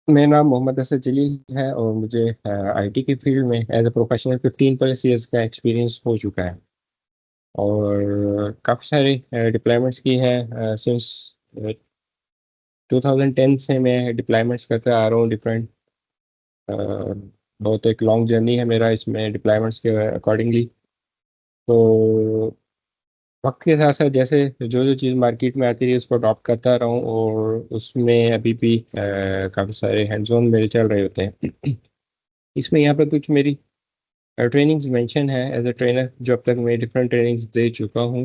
मेरा नाम मोहम्मद असद जलील है और मुझे आईटी की फील्ड में एज अ प्रोफेशनल 15+ ईयर्स का एक्सपीरियंस हो चुका है। और काफ़ी सारे डिप्लॉयमेंट्स की है सिंस 2010 से मैं डिप्लॉयमेंट्स करते आ रहा हूँ डिफरेंट। बहुत एक लॉन्ग जर्नी है मेरा इसमें डिप्लॉयमेंट्स के अकॉर्डिंगली। तो वक्त के साथ साथ जैसे जो जो चीज़ मार्केट में आती रही उसको अडॉप्ट करता रहा हूँ, और उसमें अभी भी काफ़ी सारे हैंड्स ऑन मेरे चल रहे होते हैं। इसमें यहाँ पर कुछ मेरी ट्रेनिंग्स मेंशन है एज अ ट्रेनर, जो अब तक मैं डिफरेंट ट्रेनिंग्स दे चुका हूँ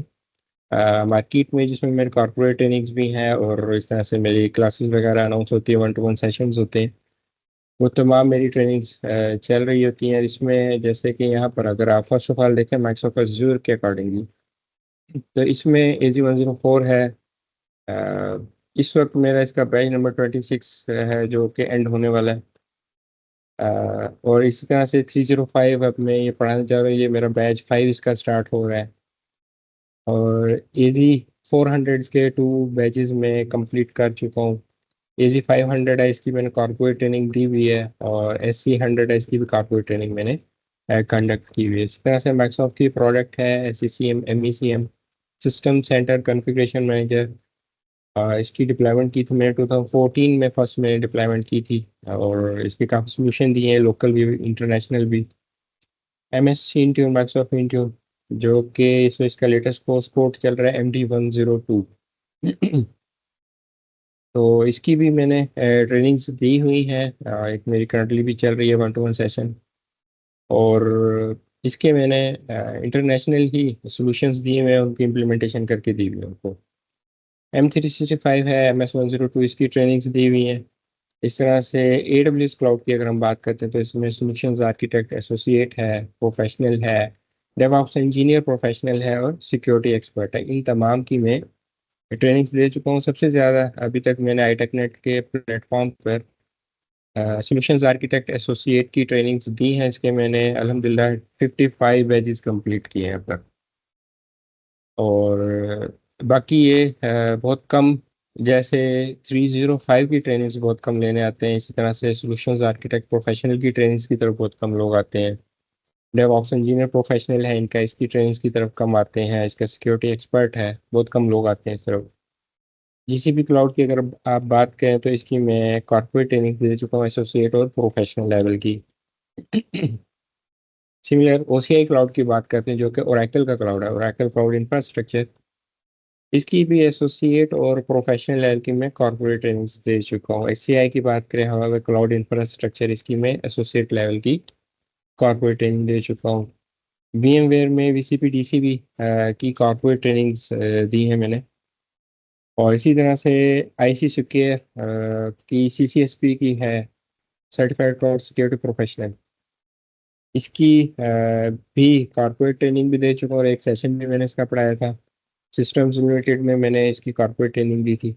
मार्केट में, जिसमें मेरे कॉर्पोरेट ट्रेनिंग्स भी हैं और इस तरह से मेरी क्लासेस वगैरह अनाउंस होती है, 1-to-1 सेशंस होते हैं। वो तमाम मेरी ट्रेनिंग्स चल रही होती हैं। इसमें जैसे कि यहाँ पर अगर आप फर्स्ट ऑफ ऑल देखें माइक्रोसॉफ्ट अज़ूर के अकॉर्डिंगली, तो इसमें AZ-104 है। इस वक्त मेरा इसका बैच नंबर 26 है जो कि एंड होने वाला है। और इसी तरह से 305 अब मैं ये पढ़ाने जा रहा हूँ, ये मेरा बैच 5 इसका स्टार्ट हो रहा है। और AZ-400 के 2 बैचेस में कंप्लीट कर चुका हूँ। AZ-500 है, इसकी मैंने कॉर्पोरेट ट्रेनिंग दी हुई है, और SC-100 है, इसकी भी कॉर्पोरेट ट्रेनिंग मैंने कंडक्ट की हुई है। इस तरह से माइक्रोसॉफ्ट की प्रोडक्ट है SCCM MECM, system centre configuration manager. इसकी डिप्लॉयमेंट की थी मैंने 2014 में, फर्स्ट मैंने डिप्लॉयमेंट की थी। और इसके काफ़ी सोल्यूशन दिए हैं, लोकल भी इंटरनेशनल भी। MS इंट्यून, माइक्रोसॉफ्ट इंट्यून, जो कि इसमें इसका लेटेस्ट कोर्स चल रहा है MD-102। तो इसकी भी मैंने ट्रेनिंग्स दी हुई है। एक मेरी करंटली भी चल रही है 1-to-1 सेशन। और इसके मैंने इंटरनेशनल ही सॉल्यूशंस दिए हुए हैं, उनकी इम्प्लीमेंटेशन करके दी हुई है उनको। M365 है, MS-102, इसकी ट्रेनिंग्स दी हुई हैं। इस तरह से AWS क्लाउड की अगर हम बात करते हैं तो इसमें सॉल्यूशंस आर्किटेक्ट एसोसिएट है, प्रोफेशनल है, डेवऑप्स इंजीनियर प्रोफेशनल है, और सिक्योरिटी एक्सपर्ट है। इन तमाम की मैं ट्रेनिंग्स दे चुका हूँ। सबसे ज़्यादा अभी तक मैंने आईटेक नेट के प्लेटफॉर्म पर सॉल्यूशंस आर्किटेक्ट एसोसिएट की ट्रेनिंग्स दी हैं। इसके मैंने अल्हम्दुलिल्लाह 55 बैचेस कंप्लीट किए हैं अब तक। और बाकी ये बहुत कम, जैसे 305 की ट्रेनिंग्स बहुत कम लेने आते हैं, इसी तरह से सॉल्यूशंस आर्किटेक्ट प्रोफेशनल की ट्रेनिंग्स की तरफ बहुत कम लोग आते हैं। डेवऑप्स इंजीनियर प्रोफेशनल है, इनका इसकी ट्रेनिंग्स की तरफ कम आते हैं। इसका सिक्योरिटी एक्सपर्ट है, बहुत कम लोग आते हैं इस तरफ। GCP क्लाउड की अगर आप बात करें तो इसकी मैं कॉर्पोरेट ट्रेनिंग दे चुका हूँ, एसोसिएट और प्रोफेशनल लेवल की। सिमिलर OCI क्लाउड की बात करते हैं, जो कि ओरेकल का क्लाउड है, ओरेकल क्लाउड इंफ्रास्ट्रक्चर। इसकी भी एसोसिएट और प्रोफेशनल लेवल की मैं कॉर्पोरेट ट्रेनिंग्स दे चुका हूँ। SCI की बात करें, हमारा क्लाउड इंफ्रास्ट्रक्चर, इसकी मैं एसोसिएट लेवल की कॉर्पोरेट ट्रेनिंग दे चुका हूँ। VMware में VCP DCP की कॉर्पोरेट ट्रेनिंग्स दी है मैंने। और इसी तरह से IC सिक्योर की CCSP की है, सर्टिफाइड क्लाउड सिक्योरिटी प्रोफेशनल। इसकी भी कॉर्पोरेट ट्रेनिंग भी दे चुका हूँ, और एक सेशन भी मैंने इसका पढ़ाया था। सिस्टम्स लिमिटेड में मैंने इसकी कॉर्पोरेट ट्रेनिंग दी थी।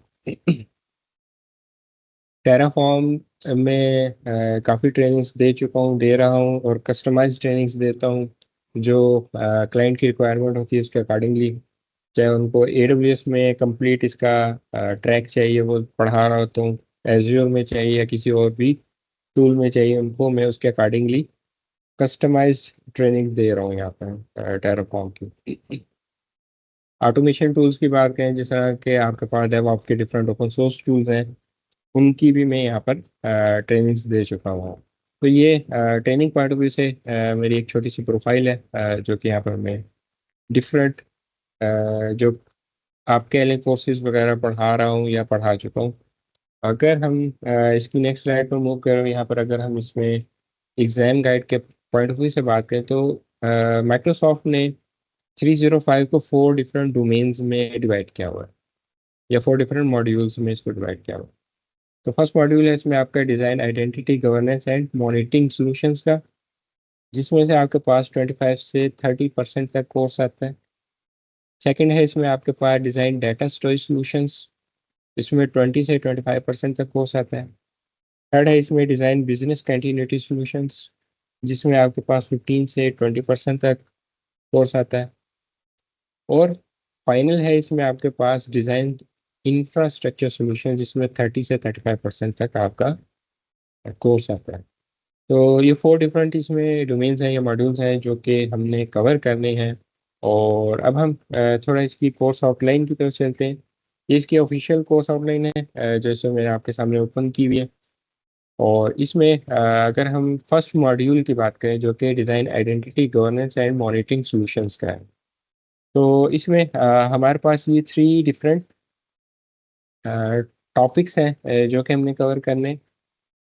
टेराफॉर्म में काफ़ी ट्रेनिंग्स दे चुका हूँ, दे रहा हूँ, और कस्टमाइज ट्रेनिंग्स देता हूँ जो क्लाइंट की रिक्वायरमेंट होती है उसके अकॉर्डिंगली। चाहे उनको AWS में कंप्लीट इसका ट्रैक चाहिए, वो पढ़ा रहा होता हूँ। एज्योर में चाहिए या किसी और भी टूल में चाहिए, उनको मैं उसके अकॉर्डिंगली कस्टमाइज्ड ट्रेनिंग दे रहा हूँ यहाँ पर टेराफॉर्म की। ऑटोमेशन टूल्स की बात करें, जिस तरह के आपके पास डेवऑप्स के डिफरेंट ओपन सोर्स टूल्स हैं, उनकी भी मैं यहाँ पर ट्रेनिंग्स दे चुका हूँ। तो ये ट्रेनिंग पॉइंट ऑफ व्यू से मेरी एक छोटी सी प्रोफाइल है, जो कि यहाँ पर मैं डिफरेंट जो आप कह लें कोर्सेज वगैरह पढ़ा रहा हूँ या पढ़ा चुका हूँ। अगर हम इसकी नेक्स्ट स्लाइड पर मूव करें, यहाँ पर अगर हम इसमें एग्जाम गाइड के पॉइंट ऑफ व्यू से बात करें, तो माइक्रोसॉफ्ट ने 305 को 4 डिफरेंट डोमेन्स में डिवाइड किया हुआ है, या 4 डिफरेंट मॉड्यूल्स में इसको डिवाइड किया हुआ है। तो फर्स्ट मॉड्यूल है इसमें आपका design identity governance and monitoring solutions का, जिसमें से आपके पास 25 से 30% का कोर्स आता है। सेकंड है इसमें आपके पास डिज़ाइन डाटा स्टोरेज सॉल्यूशंस, इसमें 20 से 25% का कोर्स आता है। थर्ड है इसमें डिज़ाइन बिजनेस कंटिन्यूटी सॉल्यूशंस, जिसमें आपके पास 15 से 20% तक कोर्स आता है। और फाइनल है इसमें आपके पास डिज़ाइन इंफ्रास्ट्रक्चर सॉल्यूशन, जिसमें 30 से 35% तक आपका कोर्स आता है। तो ये 4 डिफरेंट इसमें डोमेन्स हैं या मॉड्यूल्स हैं जो कि हमने कवर करने हैं। और अब हम थोड़ा इसकी कोर्स आउटलाइन की तरफ चलते हैं। ये इसकी ऑफिशियल कोर्स आउटलाइन है, जैसे मैंने आपके सामने ओपन की हुई है। और इसमें अगर हम फर्स्ट मॉड्यूल की बात करें जो कि design identity governance and monitoring solutions का है। तो इसमें हमारे पास ये 3 डिफरेंट टॉपिक्स हैं जो कि हमने कवर करने।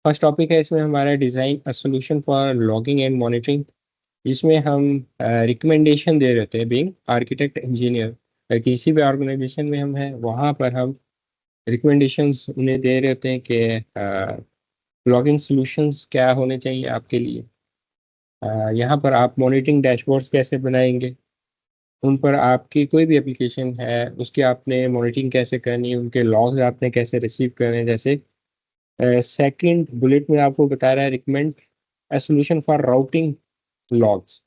फर्स्ट टॉपिक है इसमें हमारा design a solution for logging and monitoring. इसमें हम रिकमेंडेशन दे रहे थे बीइंग आर्किटेक्ट इंजीनियर, किसी भी ऑर्गेनाइजेशन में हम हैं वहाँ पर हम रिकमेंडेशंस उन्हें दे रहे होते हैं कि लॉगिंग सॉल्यूशंस क्या होने चाहिए आपके लिए। यहाँ पर आप मॉनिटरिंग डैशबोर्ड्स कैसे बनाएंगे, उन पर आपकी कोई भी एप्लीकेशन है उसकी आपने मॉनिटरिंग कैसे करनी है, उनके लॉग्स आपने कैसे रिसीव करने हैं। जैसे सेकंड बुलेट में आपको बता रहा है recommend a solution for routing logs.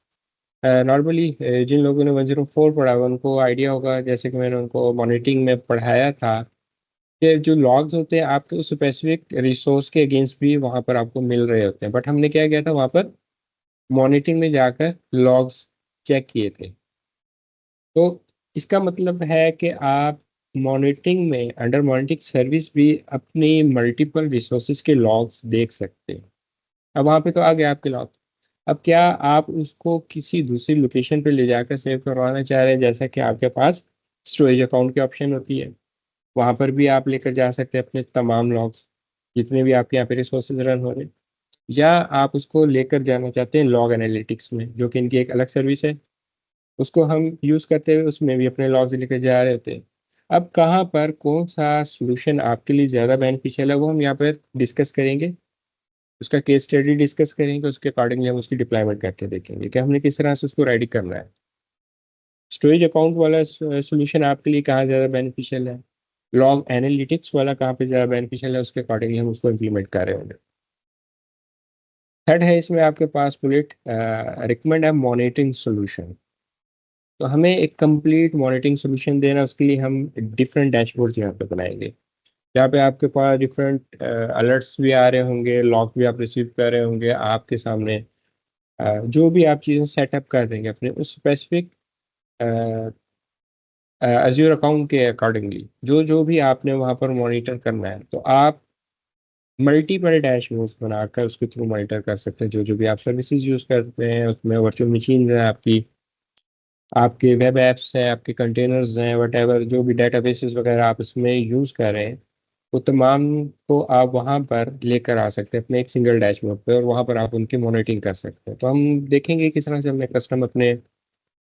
Normally जिन लोगों ने 104 पढ़ा हुआ उनको आइडिया होगा, जैसे कि मैंने उनको मॉनिटरिंग में पढ़ाया था, कि जो लॉग्स होते हैं आपके उस स्पेसिफिक रिसोर्स के अगेंस्ट भी वहाँ पर आपको मिल रहे होते हैं। बट हमने क्या किया था वहाँ पर मॉनिटरिंग में जाकर लॉग्स चेक किए थे। तो इसका मतलब है कि आप मॉनिटरिंग में अंडर मॉनिटरिंग सर्विस भी अपनी मल्टीपल रिसोर्सेज के लॉग्स देख सकते हैं। अब वहाँ पे तो आ गया आपके लॉग। अब क्या आप उसको किसी दूसरी लोकेशन पे ले जाकर सेव करवाना चाह रहे हैं, जैसा कि आपके पास स्टोरेज अकाउंट की ऑप्शन होती है, वहाँ पर भी आप लेकर जा सकते हैं अपने तमाम लॉग्स जितने भी आपके यहाँ पे रिसोर्सेज रन हो रहे हैं। या आप उसको लेकर जाना चाहते हैं लॉग एनालिटिक्स में, जो कि इनकी एक अलग सर्विस है, उसको हम यूज़ करते हुए उसमें भी अपने लॉग्स लेकर जा रहे होते हैं। अब कहाँ पर कौन सा सोल्यूशन आपके लिए ज़्यादा बेनिफिशियल है वो हम यहाँ पर डिस्कस करेंगे। उसका केस स्टडी डिस्कस करेंगे, उसके अकॉर्डिंगली हम उसकी डिप्लॉयमेंट करके देखेंगे कि हमने किस तरह से उसको रेडी करना है। स्टोरेज अकाउंट वाला सोल्यूशन आपके लिए कहाँ ज़्यादा बेनिफिशियल है, लॉग एनालिटिक्स वाला कहाँ पे ज़्यादा बेनिफिशियल है, उसके अकॉर्डिंगली हम उसको इम्प्लीमेंट कर रहे होंगे। थर्ड है इसमें आपके पास बुलेट रिकमेंड है मॉनिटरिंग सोल्यूशन। तो हमें एक कंप्लीट मॉनिटरिंग सोल्यूशन देना, उसके लिए हम डिफरेंट डैशबोर्ड्स यहाँ पे बनाएंगे, जहाँ पे आपके पास डिफरेंट अलर्ट्स भी आ रहे होंगे, लॉग भी आप रिसीव कर रहे होंगे आपके सामने। जो भी आप चीज़ें सेटअप कर देंगे अपने उस स्पेसिफिक अज्योर अकाउंट के अकॉर्डिंगली, जो जो भी आपने वहाँ पर मॉनिटर करना है, तो आप मल्टीपल डैशबोर्ड्स बनाकर उसके थ्रू मॉनिटर कर सकते हैं। जो जो भी आप सर्विसेज यूज़ करते हैं उसमें वर्चुअल मशीन है आपकी, आपके वेब एप्स हैं, आपके कंटेनर्स हैं, वट जो भी डेटाबेसेस वगैरह आप इसमें यूज़ कर रहे हैं, वो तमाम को आप वहाँ पर लेकर आ सकते हैं अपने एक सिंगल डैशबोर्ड पे, और वहाँ पर आप उनकी मॉनिटरिंग कर सकते हैं। तो हम देखेंगे किस तरह से हमने कस्टम अपने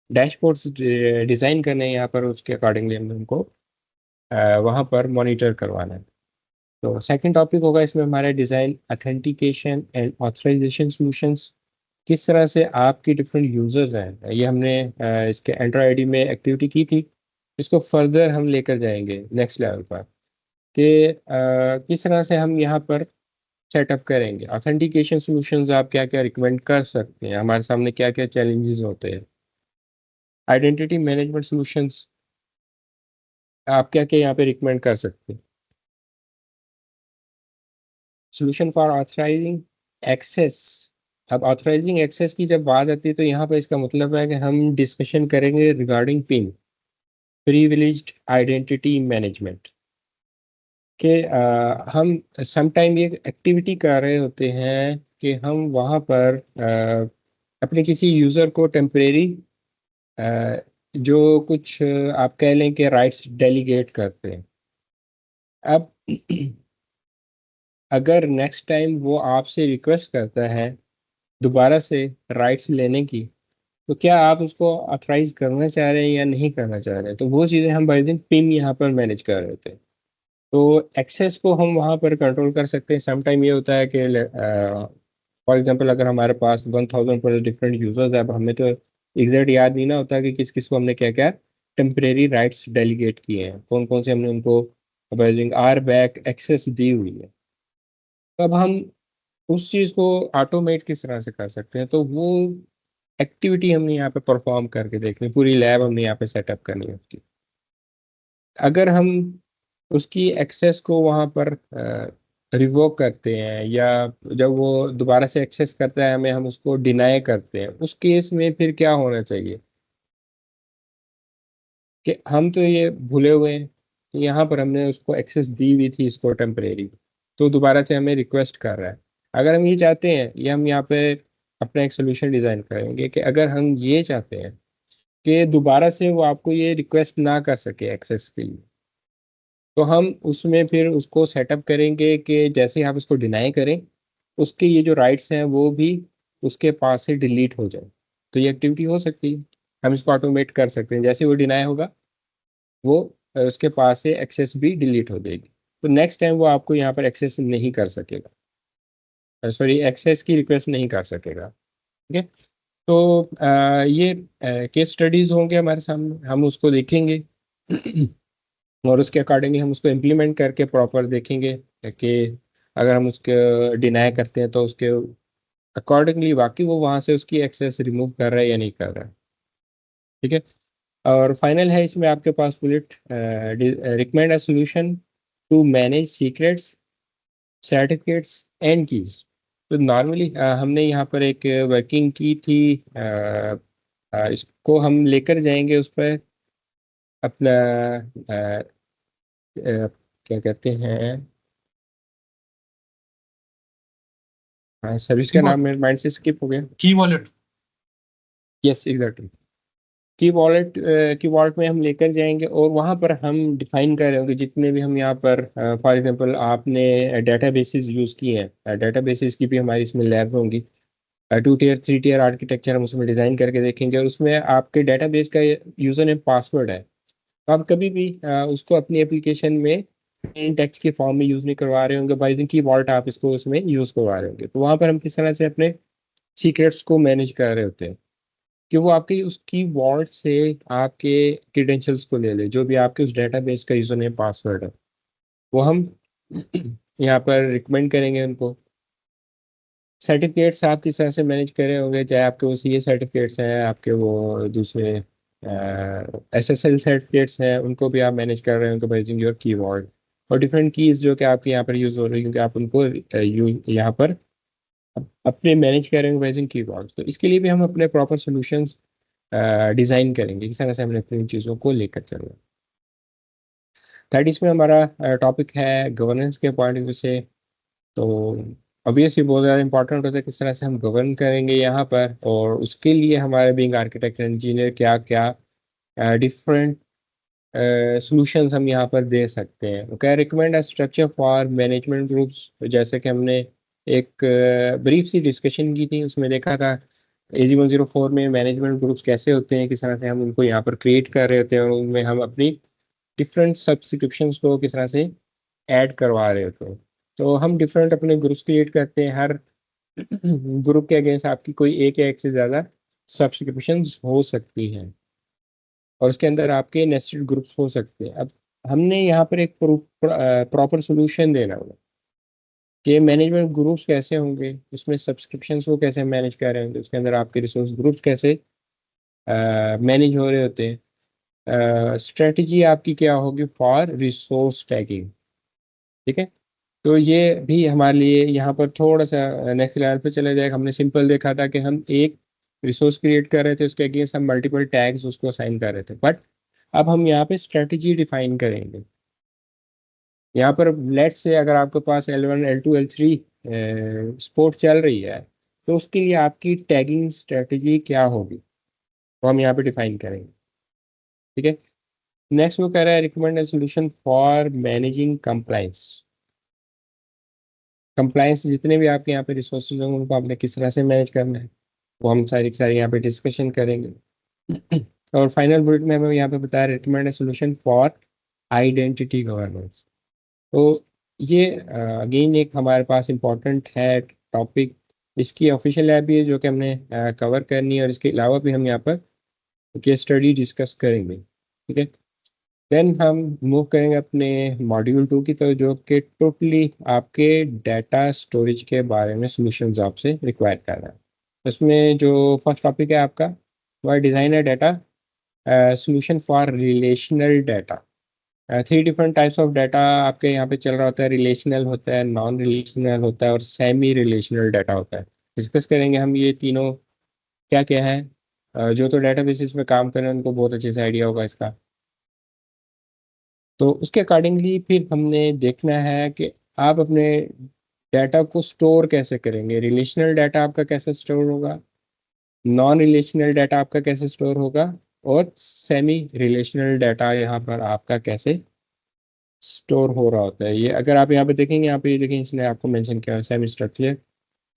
डैशबोर्ड्स डिज़ाइन करने हैं यहाँ पर, उसके अकॉर्डिंगली हमने उनको वहाँ पर मॉनिटर करवाना है। तो सेकंड टॉपिक होगा इसमें हमारा design authentication and authorization solutions. किस तरह से आपके डिफरेंट यूजर्स हैं, ये हमने इसके एंड्रॉयड में एक्टिविटी की थी, इसको फर्दर हम लेकर जाएंगे नेक्स्ट लेवल पर, कि किस तरह से हम यहाँ पर सेटअप करेंगे ऑथेंटिकेशन सॉल्यूशंस। आप क्या क्या रिकमेंड कर सकते हैं, हमारे सामने क्या क्या चैलेंजेस होते हैं। आइडेंटिटी मैनेजमेंट सॉल्यूशंस आप क्या क्या यहाँ पे रिकमेंड कर सकते हैं। Solution for authorizing access. अब ऑथराइजिंग एक्सेस की जब बात आती है तो यहाँ पर इसका मतलब है कि हम डिस्कशन करेंगे regarding pin, privileged identity management, कि हम समटाइम ये एक्टिविटी कर रहे होते हैं कि हम वहाँ पर अपने किसी यूज़र को टेम्परेरी जो कुछ आप कह लें कि राइट्स डेलीगेट करते हैं। अब अगर नेक्स्ट टाइम वो आपसे रिक्वेस्ट करता है दोबारा से राइट्स लेने की, तो क्या आप उसको ऑथराइज करना चाह रहे हैं या नहीं करना चाह रहे हैं, तो वो चीज़ें हम बाय दिन पिन यहाँ पर मैनेज कर रहे होते हैं। तो एक्सेस को हम वहाँ पर कंट्रोल कर सकते हैं। समटाइम ये होता है कि फॉर एग्जांपल अगर हमारे पास 1000 पर डिफरेंट यूजर्स है, अब हमें तो एग्जैक्ट याद नहीं ना होता कि किस किस को हमने क्या क्या टेम्परेरी राइट्स डेलीगेट किए हैं, कौन कौन से हमने उनको आर बैक एक्सेस दी हुई है। तो अब हम उस चीज़ को ऑटोमेट किस तरह से कर सकते हैं, तो वो एक्टिविटी हमने यहाँ पे परफॉर्म करके देखनी, पूरी लैब हमने यहाँ पे सेटअप करनी है उसकी। अगर हम उसकी एक्सेस को वहाँ पर रिवोक करते हैं या जब वो दोबारा से एक्सेस करता है हमें, हम उसको डिनाई करते हैं, उस केस में फिर क्या होना चाहिए कि हम तो ये भूले हुए हैं कि यहाँ पर हमने उसको एक्सेस दी हुई थी इसको टेम्परेरी, तो दोबारा से हमें रिक्वेस्ट कर रहा है। अगर हम ये चाहते हैं, ये हम यहाँ पे अपना एक सोल्यूशन डिजाइन करेंगे कि अगर हम ये चाहते हैं कि दोबारा से वो आपको ये रिक्वेस्ट ना कर सके एक्सेस के लिए, तो हम उसमें फिर उसको सेटअप करेंगे कि जैसे ही आप उसको डिनाई करें, उसके ये जो राइट्स हैं वो भी उसके पास से डिलीट हो जाए। तो ये एक्टिविटी हो सकती है, हम इसको ऑटोमेट कर सकते हैं। जैसे ही वो डिनाई होगा, वो उसके पास से एक्सेस भी डिलीट हो जाएगी, तो नेक्स्ट टाइम वो आपको यहाँ पर एक्सेस नहीं कर सकेगा, सॉरी एक्सेस की रिक्वेस्ट नहीं कर सकेगा। ठीक है। तो ये केस स्टडीज होंगे हमारे सामने, हम उसको देखेंगे और उसके अकॉर्डिंगली हम उसको इम्प्लीमेंट करके प्रॉपर देखेंगे कि अगर हम उसके डिनाई करते हैं तो उसके अकॉर्डिंगली वाकई वो वहाँ से उसकी एक्सेस रिमूव कर रहा है या नहीं कर रहा है। ठीक है। और फाइनल है इसमें आपके पास bullet, recommend a solution to manage secrets, certificates and keys. तो नॉर्मली हमने यहाँ पर एक वर्किंग की थी, इसको हम लेकर जाएंगे उस पर अपना क्या कहते हैं, सर्विस का नाम मेरे माइंड से स्किप हो गया। की वॉलेट। Yes exactly. की वॉलेट, की वॉलेट में हम लेकर जाएंगे और वहाँ पर हम डिफाइन कर रहे होंगे जितने भी हम यहाँ पर, फॉर एग्जांपल आपने डेटाबेसेस यूज़ किए हैं, डेटाबेसेस की भी हमारी इसमें लैब होंगी। 2 टियर 3 टियर आर्किटेक्चर हम उसमें डिज़ाइन करके देखेंगे और उसमें आपके डेटाबेस का यूज़र नेम पासवर्ड है। तो आप कभी भी उसको अपनी एप्लीकेशन में प्लेन टेक्स्ट के फॉर्म में यूज़ नहीं करवा रहे होंगे, बाई यूजिंग की वॉलेट आप इसको उसमें यूज़ करवा रहे होंगे। तो वहाँ पर हम किस तरह से अपने सीक्रेट्स को मैनेज कर रहे होते हैं कि वो आपकी उसकी वॉलेट से आपके क्रीडेंशियल्स को ले ले, जो भी आपके उस डेटाबेस का यूज़र नेम पासवर्ड है, वो हम यहाँ पर रिकमेंड करेंगे उनको। सर्टिफिकेट्स आप किस तरह से मैनेज कर रहे होंगे, चाहे आपके वो सी ए सर्टिफिकेट्स हैं, आपके वो दूसरे एस एस एल सर्टिफिकेट्स हैं, उनको भी आप मैनेज कर रहे होंगे बाय यूजिंग योर कीबोर्ड। और डिफरेंट कीज जो कि आपके यहाँ पर यूज़ हो रही है, क्योंकि आप उनको यहाँ पर अपने मैनेज कर रहे हैं बाय यूजिंग कीबोर्ड। तो इसके लिए भी हम अपने प्रॉपर सॉल्यूशंस डिज़ाइन करेंगे, किस तरह से हमने अपनी चीज़ों को लेकर चलना है। थर्ड इसमें हमारा टॉपिक है गवर्नेंस के पॉइंट ऑफ व्यू से। तो ऑब्वियसली बहुत ज़्यादा इंपॉर्टेंट होता है किस तरह से हम गवर्न करेंगे यहाँ पर, और उसके लिए हमारे बीइंग आर्किटेक्ट इंजीनियर क्या क्या डिफरेंट सॉल्यूशंस हम यहाँ पर दे सकते हैं। क्या recommend a structure for management groups, जैसे कि हमने एक ब्रीफ सी डिस्कशन की थी, उसमें देखा था AG-104 में मैनेजमेंट ग्रुप्स कैसे होते हैं, किस तरह से हम उनको यहाँ पर क्रिएट कर रहे होते हैं और उनमें हम अपनी डिफरेंट सब्सक्रिप्शंस को किस तरह से ऐड करवा रहे होते हैं। तो हम डिफरेंट अपने ग्रुप्स क्रिएट करते हैं, हर ग्रुप के अगेंस्ट आपकी कोई एक या एक से ज़्यादा सब्सक्रिप्शंस हो सकती हैं और उसके अंदर आपके नेस्टेड ग्रुप्स हो सकते हैं। अब हमने यहाँ पर एक प्रॉपर सोल्यूशन देना होगा कि मैनेजमेंट ग्रुप्स कैसे होंगे, उसमें सब्सक्रिप्शंस को कैसे मैनेज कर रहे होंगे, उसके अंदर आपके रिसोर्स ग्रुप्स कैसे मैनेज हो रहे होते हैं, स्ट्रेटजी आपकी क्या होगी फॉर रिसोर्स टैगिंग। ठीक है। तो ये भी हमारे लिए यहाँ पर थोड़ा सा नेक्स्ट लेवल पे चला जाएगा। हमने सिंपल देखा था कि हम एक रिसोर्स क्रिएट कर रहे थे, उसके अगेंस्ट हम मल्टीपल टैग्स उसको असाइन कर रहे थे, बट अब हम यहाँ पे स्ट्रेटजी डिफाइन करेंगे। यहाँ पर लेट्स से अगर आपके पास L1 L2 L3 स्पोर्ट चल रही है, तो उसके लिए आपकी टैगिंग स्ट्रेटजी क्या होगी, वो हम यहाँ पे डिफाइन करेंगे। ठीक है। नेक्स्ट वो कह रहा है recommend solution for managing compliance. Compliance जितने भी आपके यहाँ पे रिसोर्सेज होंगे उनको आपने किस तरह से मैनेज करना है, वो हम सारी की सारी यहाँ पे डिस्कशन करेंगे। और फाइनल बुलेट में हमें यहाँ पे बताया recommend solution for identity governance. तो ये अगेन एक हमारे पास इम्पोर्टेंट है टॉपिक। इसकी ऑफिशियल ऐप भी है जो कि हमने कवर करनी है, और इसके अलावा भी हम यहाँ पर केस स्टडी डिस्कस करेंगे। ठीक है। देन हम मूव करेंगे अपने मॉड्यूल 2 की तरफ, जो कि टोटली आपके डाटा स्टोरेज के बारे में सॉल्यूशंस आपसे रिक्वायर कर रहा है। इसमें जो फर्स्ट टॉपिक है आपका, वह डिज़ाइन है data solution for relational data. Three different types of data आपके यहाँ पे चल रहा होता है। रिलेशनल होता है, नॉन रिलेशनल होता है और सेमी रिलेशनल डाटा होता है। डिस्कस करेंगे हम ये तीनों क्या क्या है। जो तो डेटाबेसिस में काम कर रहे हैं उनको बहुत अच्छे से आइडिया होगा इसका। तो उसके अकॉर्डिंगली फिर हमने देखना है कि आप अपने डाटा को स्टोर कैसे करेंगे। रिलेशनल डाटा आपका कैसे स्टोर होगा, नॉन रिलेशनल डाटा आपका कैसे स्टोर होगा, और सेमी रिलेशनल डाटा यहाँ पर आपका कैसे स्टोर हो रहा होता है। ये अगर आप यहाँ पे देखेंगे, यहाँ पे ये देखेंगे इसने आपको मेंशन किया है सेमी स्ट्रक्चर्ड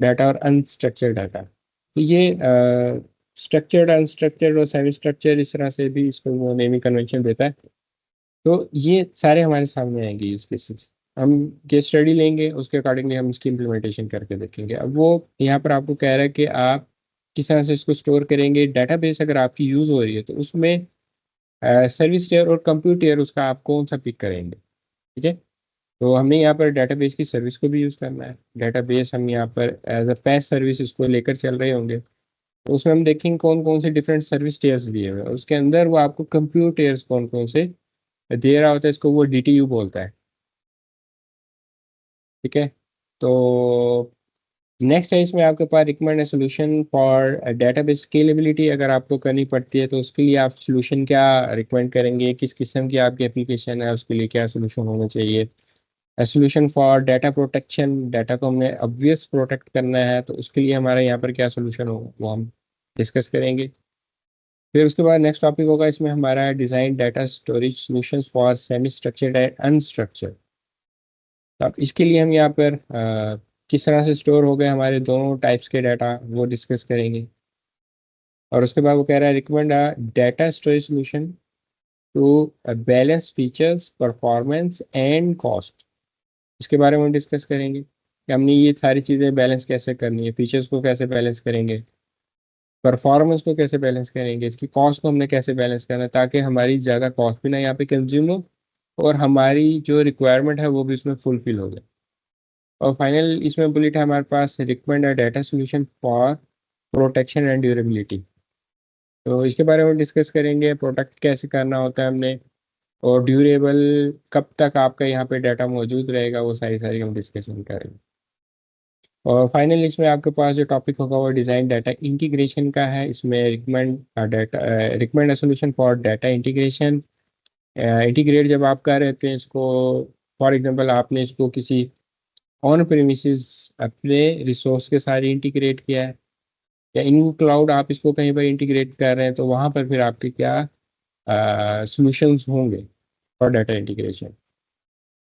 डाटा और अनस्ट्रक्चर्ड डाटा। तो ये स्ट्रक्चर्ड, अनस्ट्रक्चर्ड और सेमी स्ट्रक्चर्ड इस तरह से भी इसको वो नेमिंग कन्वेंशन देता है। तो ये सारे हमारे सामने आएंगे यूज केसेस। हम केस स्टडी लेंगे, उसके अकॉर्डिंगली हम इसकी इम्प्लीमेंटेशन करके देखेंगे। अब वो यहाँ पर आपको कह रहा है कि आप किस तरह से इसको स्टोर करेंगे। डाटाबेस अगर आपकी यूज हो रही है तो उसमें सर्विस टेयर और कंप्यूट टेयर उसका आप कौन सा पिक करेंगे। ठीक है, तो हमने यहाँ पर डाटाबेस की सर्विस को भी यूज़ करना है। डाटाबेस हम यहाँ पर एज अ पैस सर्विस इसको लेकर चल रहे होंगे, तो उसमें हम देखेंगे कौन कौन से डिफरेंट सर्विस टेयर्स दिए हुए हैं। उसके अंदर वो आपको कंप्यूट टेयर्स कौन कौन से दे रहा होता है, इसको वो डीटीयू बोलता है। ठीक है, तो नेक्स्ट है इसमें आपके पास recommend solution for database scalability. अगर आपको करनी पड़ती है तो उसके लिए आप सोल्यूशन क्या रिकमेंड करेंगे, किस किस्म की आपकी एप्लीकेशन है उसके लिए क्या सोल्यूशन होना चाहिए। Solution for data protection, data को हमने ऑब्वियस प्रोटेक्ट करना है तो उसके लिए हमारा यहाँ पर क्या सोल्यूशन होगा वो हम डिस्कस करेंगे। फिर उसके बाद नेक्स्ट टॉपिक होगा इसमें हमारा design data storage solutions for semi structured and unstructured. तो अब इसके लिए हम यहाँ पर किस तरह से स्टोर हो गए हमारे दोनों टाइप्स के डाटा वो डिस्कस करेंगे। और उसके बाद वो कह रहा है recommend data storage solution to balance features performance and cost. इसके बारे में डिस्कस करेंगे कि हमने ये सारी चीज़ें बैलेंस कैसे करनी है, फीचर्स को कैसे बैलेंस करेंगे, परफॉर्मेंस को कैसे बैलेंस करेंगे, इसकी कॉस्ट को हमने कैसे बैलेंस करना है ताकि हमारी ज़्यादा कॉस्ट भी ना यहाँ पे कंज्यूम हो और हमारी जो रिक्वायरमेंट है वो भी उसमें फुलफिल हो जाए। और फाइनल इसमें बुलेट है हमारे पास recommend a data solution for protection and durability. तो इसके बारे में डिस्कस करेंगे, प्रोटेक्ट कैसे करना होता है हमने, और ड्यूरेबल कब तक आपका यहाँ पे डाटा मौजूद रहेगा, वो सारी सारी हम डिस्कशन करेंगे। और फाइनल इसमें आपके पास जो टॉपिक होगा वो डिज़ाइन डाटा इंटीग्रेशन का है। इसमें recommend solution for data integration. Integrate जब आप कर रहे थे इसको, फॉर एग्जांपल आपने इसको किसी ऑन प्रीमिसेस अपने रिसोर्स के साथ इंटीग्रेट किया है, या इन क्लाउड आप इसको कहीं पर इंटीग्रेट कर रहे हैं, तो वहाँ पर फिर आपके क्या सॉल्यूशंस होंगे फॉर डाटा इंटीग्रेशन।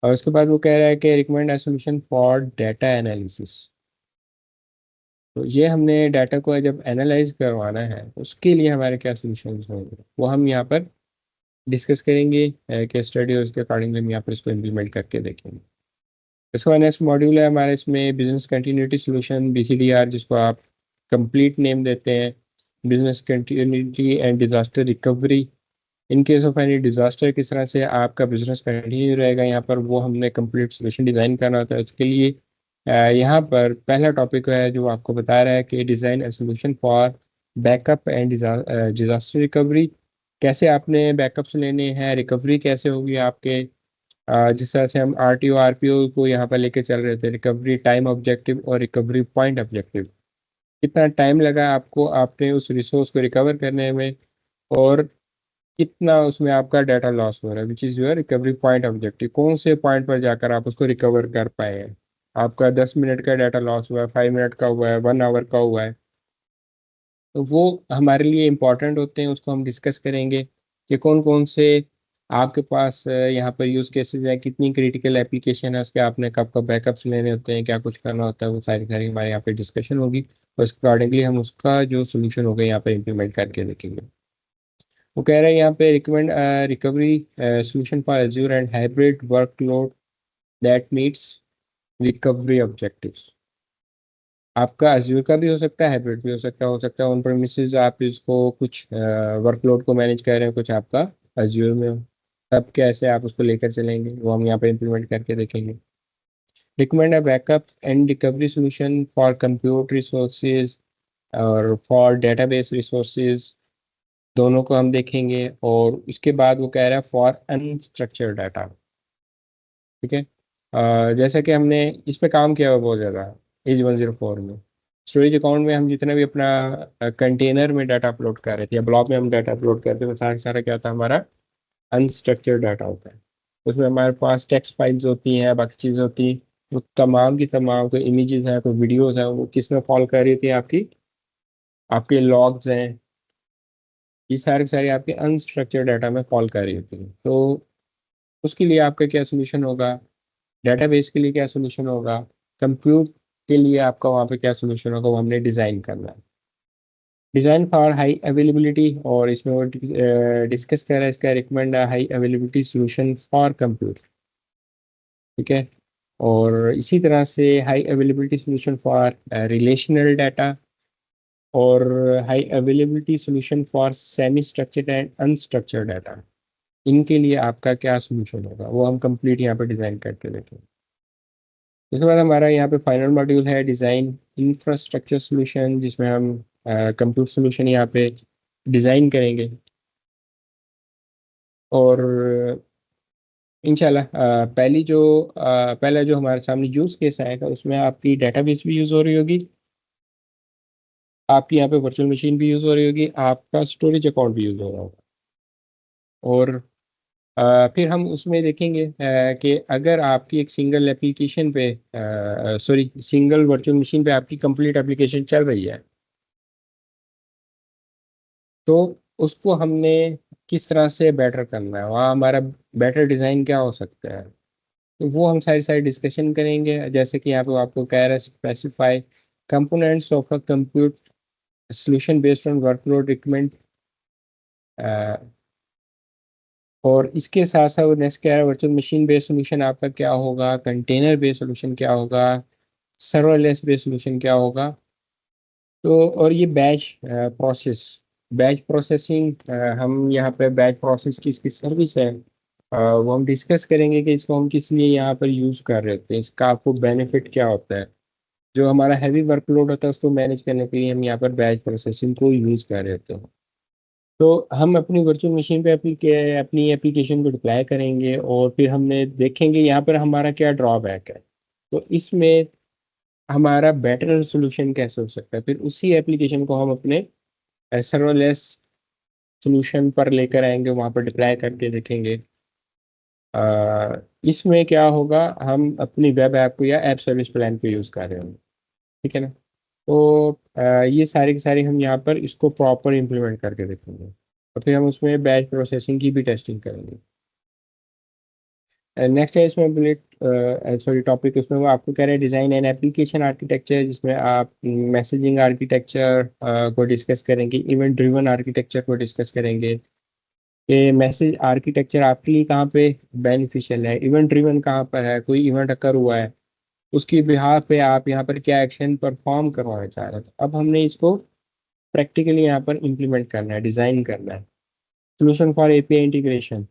और उसके बाद वो कह रहा है कि recommend solution for data analysis. तो ये हमने डाटा को जब एनालाइज करवाना है उसके लिए हमारे क्या सॉल्यूशंस होंगे वो हम यहाँ पर डिस्कस करेंगे केस स्टडी, और उसके अकॉर्डिंगली हम यहाँ पर इसको इम्प्लीमेंट करके देखेंगे। इसके बाद नेक्स्ट मॉड्यूल है हमारे इसमें बिजनेस कंटिन्यूटी सॉल्यूशन, BCDR, जिसको आप कंप्लीट नेम देते हैं business continuity and disaster recovery. In case of any disaster किस तरह से आपका बिजनेस कंटिन्यू रहेगा, यहाँ पर वो हमने कंप्लीट सोल्यूशन डिज़ाइन करना होता है। उसके लिए यहाँ पर पहला टॉपिक है जो आपको बता रहा है कि design A solution for backup and disaster recovery. कैसे आपने बैकअप्स लेने हैं, रिकवरी कैसे होगी आपके। जिस तरह से हम RTO RPO को यहाँ पर लेके चल रहे थे, रिकवरी टाइम ऑब्जेक्टिव और रिकवरी पॉइंट ऑब्जेक्टिव, कितना टाइम लगा आपको आपने उस रिसोर्स को रिकवर करने में, और कितना उसमें आपका डाटा लॉस हो रहा है, which is your recovery point objective. कौन से पॉइंट पर जाकर आप उसको रिकवर कर पाए हैं। आपका 10 मिनट का डाटा लॉस हुआ है, 5 मिनट का हुआ है, 1 आवर का हुआ है, तो वो हमारे लिए इम्पोर्टेंट होते हैं। उसको हम डिस्कस करेंगे कि कौन कौन से आपके पास यहाँ पर यूज़ केसेस हैं, कितनी क्रिटिकल एप्लीकेशन है उसके, आपने कब कब बैकअप्स लेने होते हैं, क्या कुछ करना होता है, वो सारी सारी हमारे यहाँ पे डिस्कशन होगी। और उसके अकॉर्डिंगली हम उसका जो सोल्यूशन होगा यहाँ पे इम्प्लीमेंट करके देखेंगे। वो कह रहे हैं यहाँ पे recommend recovery solution for azure and hybrid workload that meets recovery objectives. आपका एज्योर का भी हो सकता है, हाइब्रिड भी हो सकता है ऑन प्रेमिसेस आप इसको कुछ वर्कलोड को मैनेज कर रहे हैं, कुछ आपका एज्योर में हो। तब कैसे आप उसको लेकर चलेंगे वो हम यहाँ पे इम्प्लीमेंट करके देखेंगे। Recommend a backup and recovery solution for compute resources और फॉर डेटाबेस रिसोर्सेज। दोनों को हम देखेंगे। और उसके बाद वो कह रहा है फॉर अनस्ट्रक्चर्ड डाटा। ठीक है। जैसा कि हमने इस पे काम किया हुआ बहुत ज़्यादा एज 104 में। स्टोरेज अकाउंट में हम जितना भी अपना कंटेनर में डाटा अपलोड कर रहे थे या ब्लॉक में हम डाटा अपलोड करते थे, वो सारा सारा क्या था, हमारा अनस्ट्रक्चर्ड डाटा होता है। उसमें हमारे पास टेक्स्ट फाइल्स होती हैं, बाकी चीज़ें होती हैं। वो तमाम की तमाम, कोई इमेजेस हैं, कोई वीडियोस हैं, वो किस में फॉल कर रही थी, आपकी आपके लॉग्स हैं, ये सारे के सारे आपके अनस्ट्रक्चर्ड डाटा में फॉल कर रही होती हैं। तो उसके लिए आपका क्या सोल्यूशन होगा, डेटाबेस के लिए क्या सोल्यूशन होगा, कंप्यूट के लिए आपका वहाँ पे क्या सोल्यूशन होगा, वो हमने डिज़ाइन करना है। डिज़ाइन फॉर हाई अवेलेबिलिटी, और इसमें वो डिस्कस कर रहा है, इसका recommend high availability solution for compute. ठीक है। और इसी तरह से high availability solution for relational data, और high availability solution for semi structured and unstructured data. इनके लिए आपका क्या सोल्यूशन होगा, वो हम कंप्लीट यहाँ पे डिज़ाइन करके देखेंगे। उसके बाद हमारा यहाँ पे फाइनल मॉड्यूल है डिज़ाइन इंफ्रास्ट्रक्चर सोल्यूशन, जिसमें हम कंप्यूटर सोल्यूशन यहाँ पे डिज़ाइन करेंगे। और इंशाल्लाह पहला जो हमारे सामने यूज़ केस आएगा, उसमें आपकी डेटाबेस भी यूज़ हो रही होगी, आपकी यहाँ पे वर्चुअल मशीन भी यूज़ हो रही होगी, आपका स्टोरेज अकाउंट भी यूज़ हो रहा होगा। और फिर हम उसमें देखेंगे कि अगर आपकी एक सिंगल एप्लीकेशन पे, सॉरी, सिंगल वर्चुअल मशीन पे आपकी कंप्लीट एप्लीकेशन चल रही है, तो उसको हमने किस तरह से बेटर करना है, वहाँ हमारा बेटर डिज़ाइन क्या हो सकता है। तो वो हम सारी सारी डिस्कशन करेंगे। जैसे कि यहाँ पे आपको कह रहा है specify components of a compute solution based on workload requirement। और इसके साथ साथ वो नेक्स्ट क्या है, वर्चुअल मशीन बेस्ड सोल्यूशन आपका क्या होगा, कंटेनर बेस्ड सोल्यूशन क्या होगा, सर्वरलेस बेस्ड सोल्यूशन क्या होगा। तो और ये बैच प्रोसेसिंग, हम यहाँ पे बैच प्रोसेस की इसकी सर्विस है, वो हम डिस्कस करेंगे कि इसको हम किस लिए यहाँ पर यूज़ कर रहे होते हैं, इसका आपको बेनिफिट क्या होता है। जो हमारा हैवी वर्कलोड होता है उसको मैनेज करने के लिए हम यहाँ पर बैच प्रोसेसिंग को यूज़ कर रहे होते हैं। तो हम अपनी वर्चुअल मशीन पे अपनी एप्लीकेशन को डिप्लॉय करेंगे, और फिर हमने देखेंगे यहाँ पर हमारा क्या ड्रॉबैक है। तो इसमें हमारा बेटर सोल्यूशन कैसे हो सकता है, फिर उसी एप्लीकेशन को हम अपने सर्वरलेस सोल्यूशन पर लेकर आएंगे, वहाँ पर डिप्लॉय करके देखेंगे। इसमें क्या होगा, हम अपनी वेब ऐप को या ऐप सर्विस प्लान को यूज़ कर रहे होंगे। ठीक है ना। तो ये सारी की सारी हम यहाँ पर इसको प्रॉपर इम्प्लीमेंट करके देखेंगे, और फिर हम उसमें बैच प्रोसेसिंग की भी टेस्टिंग करेंगे। नेक्स्ट है इसमें बुलेट, सॉरी टॉपिक, उसमें वो आपको कह रहे हैं डिज़ाइन एंड एप्लीकेशन आर्किटेक्चर, जिसमें आप मैसेजिंग आर्किटेक्चर को डिस्कस करेंगे, इवेंट ड्रिवन आर्किटेक्चर को डिस्कस करेंगे कि मैसेज आर्किटेक्चर आपके लिए कहाँ पे बेनिफिशियल है, इवेंट ड्रिवन कहाँ पर है, कोई इवेंट अकर हुआ है, उसकी बिहार पे आप यहाँ पर क्या एक्शन परफॉर्म करवाना चाह रहे हैं। तो अब हमने इसको प्रैक्टिकली यहाँ पर इम्प्लीमेंट करना है, डिज़ाइन करना है। Solution for API integration,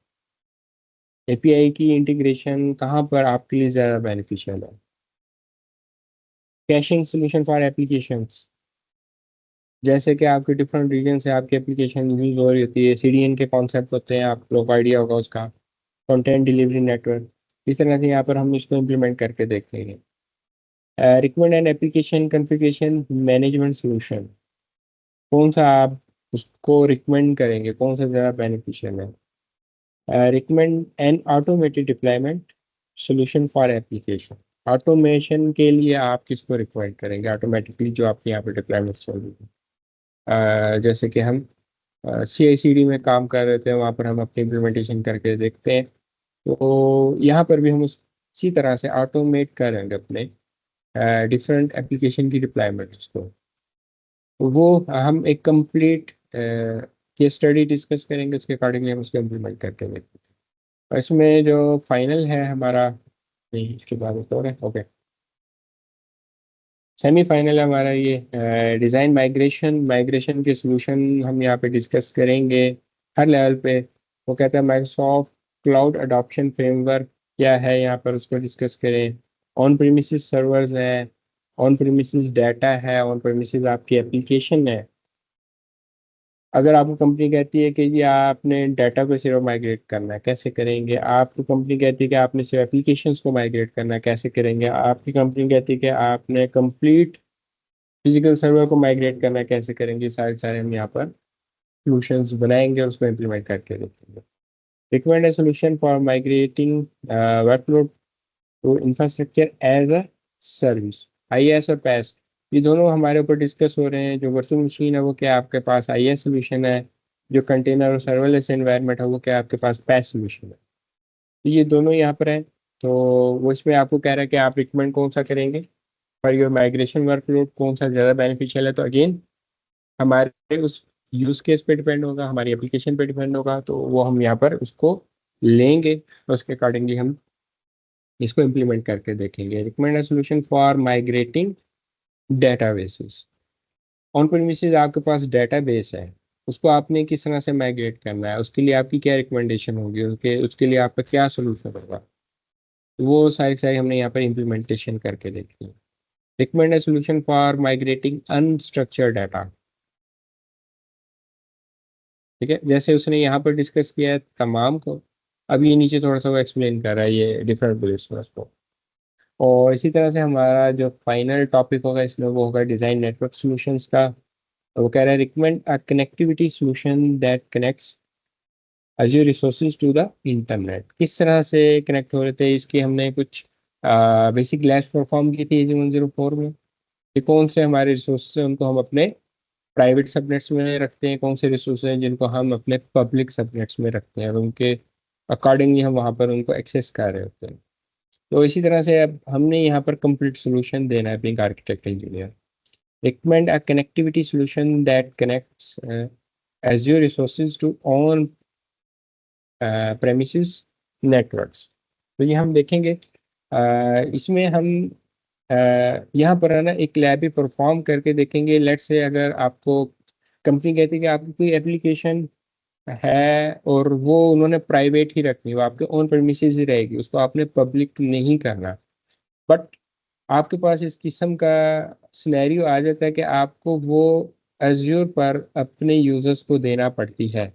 API की इंटीग्रेशन कहाँ पर आपके लिए ज़्यादा बेनिफिशियल है। कैशिंग सोल्यूशन फॉर एप्लीकेशंस, जैसे कि आपके डिफरेंट रीजन से आपकी एप्लीकेशन यूज हो रही होती है, सीडीएन के कॉन्सेप्ट होते हैं, आपको आइडिया होगा उसका, कंटेंट डिलीवरी नेटवर्क। इस तरह से यहाँ पर हम इसको इम्प्लीमेंट करके देखेंगे। Recommend and application configuration management solution, कौन सा आप उसको रिकमेंड करेंगे, कौन सा ज़्यादा बेनिफिशियल है। Recommend and automated deployment solution for application, automation के लिए आप किसको रिकमेंड करेंगे, ऑटोमेटिकली जो आपके यहाँ पे डिप्लॉयमेंट चल रही है। जैसे कि हम सी आई सी डी में काम कर रहे थे, वहाँ पर हम अपनी इम्प्लीमेंटेशन करके देखते हैं। तो यहाँ पर भी हम उसी तरह से ऑटोमेट करेंगे अपने डिफरेंट एप्लीकेशन की डिप्लॉयमेंट्स को। तो वो हम एक कंप्लीट केस स्टडी डिस्कस करेंगे, उसके अकॉर्डिंगली हम उसको इम्प्लीमेंट करके देखेंगे। और इसमें जो फाइनल है हमारा, नहीं इसके बाद तो है, ओके, सेमीफाइनल हमारा ये डिज़ाइन माइग्रेशन, माइग्रेशन के सॉल्यूशन हम यहाँ पे डिस्कस करेंगे हर लेवल पे। वो कहता है माइक्रोसॉफ्ट क्लाउड अडॉप्शन फ्रेमवर्क क्या है, यहाँ पर उसको डिस्कस करें। ऑन प्रीमिसेस सर्वर्स है, ऑन प्रीमिसेस डाटा है, ऑन प्रीमिसेस आपकी एप्लीकेशन है, अगर आपको कंपनी कहती है कि जी आपने डाटा को सिर्फ माइग्रेट करना है, कैसे करेंगे? आपको कंपनी कहती है कि आपने सिर्फ एप्लीकेशंस को माइग्रेट करना है, कैसे करेंगे? आपकी कंपनी कहती है कि आपने कंप्लीट फिजिकल सर्वर को माइग्रेट करना है, कैसे करेंगे? सारे सारे हम यहाँ पर सॉल्यूशंस बनाएंगे और उसको इम्प्लीमेंट करके देखेंगे। Recommend a solution for migrating workload to infrastructure as a service, IaaS और पैस। ये दोनों हमारे ऊपर डिस्कस हो रहे हैं। जो वर्चुअल मशीन है वो क्या आपके पास आईएएस सोल्यूशन है, जो कंटेनर और सर्वरलेस एनवायरनमेंट है वो क्या आपके पास पैस सोल्यूशन है। तो ये दोनों यहाँ पर हैं। तो वो इसमें आपको कह रहा है कि आप रिकमेंड कौन सा करेंगे फॉर योर माइग्रेशन वर्कलोड, कौन सा ज़्यादा बेनिफिशियल है। तो अगेन हमारे उस यूज केस पे डिपेंड होगा, हमारी एप्लीकेशन पे डिपेंड होगा, तो वो हम यहाँ पर उसको लेंगे और उसके अकॉर्डिंगली हम इसको इम्प्लीमेंट करके देखेंगे। Recommend solution for migrating databases. On premises आपके पास डेटाबेस है, उसको आपने किस तरह से माइग्रेट करना है, उसके लिए आपकी क्या रिकमेंडेशन होगी, उसके लिए आपका क्या सोल्यूशन होगा। तो वो सारी सारी हमने यहाँ पर इम्प्लीमेंटेशन करके देखी है। Recommend solution for migrating unstructured data. ठीक है, जैसे उसने यहाँ पर डिस्कस किया है तमाम को, अब ये नीचे थोड़ा सा वो एक्सप्लेन कर रहा है ये डिफरेंट बुलेट्स में उसको। और इसी तरह से हमारा जो फाइनल टॉपिक होगा इसमें वो होगा डिज़ाइन नेटवर्क सॉल्यूशंस का। तो वो कह रहा है recommend a connectivity solution that connects Azure resources to the internet. किस तरह से कनेक्ट हो रहे थे, इसकी हमने कुछ बेसिक लैब्स परफॉर्म की थी AZ-104 में कि कौन से हमारे रिसोर्सेज हैं उनको हम अपने प्राइवेट सबनेट्स में रखते हैं, कौन से रिसोर्स हैं जिनको हम अपने पब्लिक सबनेट्स में रखते हैं, और उनके अकॉर्डिंगली हम वहाँ पर उनको एक्सेस कर रहे होते हैं। तो इसी तरह से अब हमने यहाँ पर कंप्लीट सोल्यूशन देना है being architect engineer. Recommend a connectivity solution that connects Azure resources to on premises networks। तो ये हम देखेंगे। इसमें हम यहाँ पर है ना एक लैब भी परफॉर्म करके देखेंगे। लेट्स से अगर आपको कंपनी कहती है कि आपकी कोई एप्लीकेशन है और वो उन्होंने प्राइवेट ही रखनी है, वो आपके ओन प्रेमिसेस ही रहेगी, उसको आपने पब्लिक नहीं करना, बट आपके पास इस किस्म का सिनेरियो आ जाता है कि आपको वो एज्योर पर अपने यूजर्स को देना पड़ती है,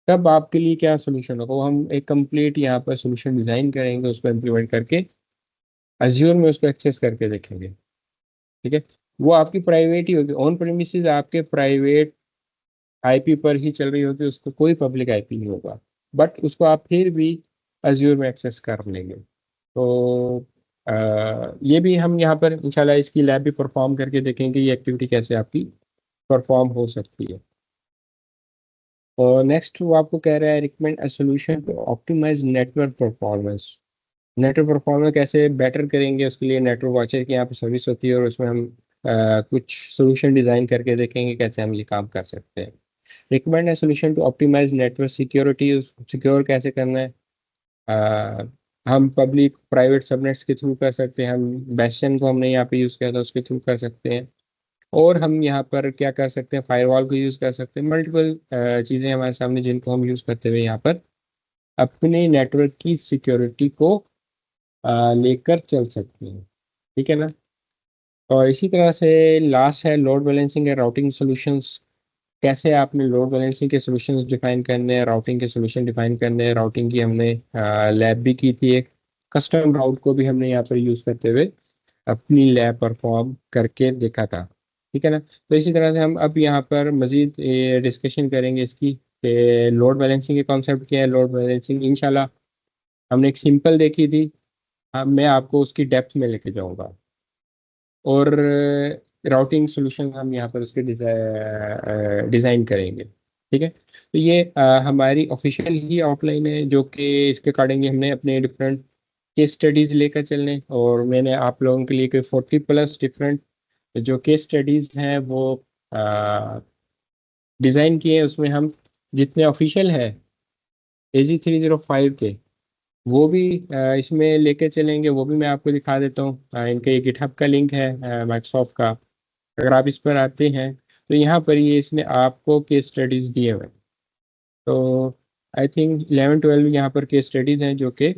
तब आपके लिए क्या सोल्यूशन होगा। वो हम एक कंप्लीट यहाँ पर सोल्यूशन डिजाइन करेंगे, उसको इम्प्लीमेंट करके एज्योर में उसको एक्सेस करके देखेंगे। ठीक है, वो आपकी प्राइवेट ही होगी, ऑन प्रेमिसेस आपके प्राइवेट आईपी पर ही चल रही होगी, उसको कोई पब्लिक आईपी नहीं होगा, बट उसको आप फिर भी एज्योर में एक्सेस कर लेंगे। तो ये भी हम यहाँ पर इंशाल्लाह इसकी लैब भी परफॉर्म करके देखेंगे, ये एक्टिविटी कैसे आपकी परफॉर्म हो सकती है। और नेक्स्ट वो आपको कह रहा है recommend a solution to optimize network performance. Network performance कैसे बेटर करेंगे, उसके लिए नेटवर्क वॉचर की यहाँ पर सर्विस होती है और उसमें हम कुछ सोल्यूशन डिज़ाइन करके देखेंगे कैसे हम ये काम कर सकते हैं। Recommend a solution to optimize network security. Secure कैसे करना है? हम पब्लिक प्राइवेट सबनेट्स के थ्रू कर सकते हैं, हम बेस्टियन को हमने यहाँ पे यूज़ किया था उसके थ्रू कर सकते हैं, और हम यहाँ पर क्या कर सकते हैं, फायरवॉल को यूज़ कर सकते हैं। मल्टीपल चीज़ें हमारे सामने जिनको हम यूज़ करते हुए यहाँ पर अपने नेटवर्क की सिक्योरिटी को लेकर चल सकते हैं। ठीक है ना। और इसी तरह से लास्ट है load balancing and routing solutions. कैसे आपने लोड बैलेंसिंग के सॉल्यूशंस डिफाइन करने हैं, राउटिंग के सॉल्यूशन डिफाइन करने हैं। राउटिंग की हमने लैब भी की थी, एक कस्टम राउट को भी हमने यहाँ पर यूज़ करते हुए अपनी लैब परफॉर्म करके देखा था। ठीक है ना। तो इसी तरह से हम अब यहाँ पर मज़ीद डिस्कशन करेंगे इसकी कि लोड बैलेंसिंग के कॉन्सेप्ट क्या है। लोड बैलेंसिंग इंशाल्लाह हमने एक सिंपल देखी थी, अब मैं आपको उसकी डेप्थ में लेके जाऊंगा, और राउटिंग सॉल्यूशन हम यहाँ पर उसके डिज़ाइन करेंगे। ठीक है, तो ये हमारी ऑफिशियल ही आउटलाइन है जो कि इसके अकॉर्डिंगली हमने अपने डिफरेंट केस स्टडीज़ लेकर चलने, और मैंने आप लोगों के लिए कोई 40+ डिफरेंट जो केस स्टडीज़ हैं वो डिज़ाइन किए हैं। उसमें हम जितने ऑफिशियल है AZ-305 के वो भी इसमें लेके चलेंगे, वो भी मैं आपको दिखा देता हूँ। इनका ये गिटहब का लिंक है माइक्रोसॉफ्ट का, अगर आप इस पर आते हैं तो यहाँ पर ये इसने आपको केस स्टडीज़ दिए हुए हैं। तो आई थिंक 11-12 यहाँ पर केस स्टडीज़ हैं जो कि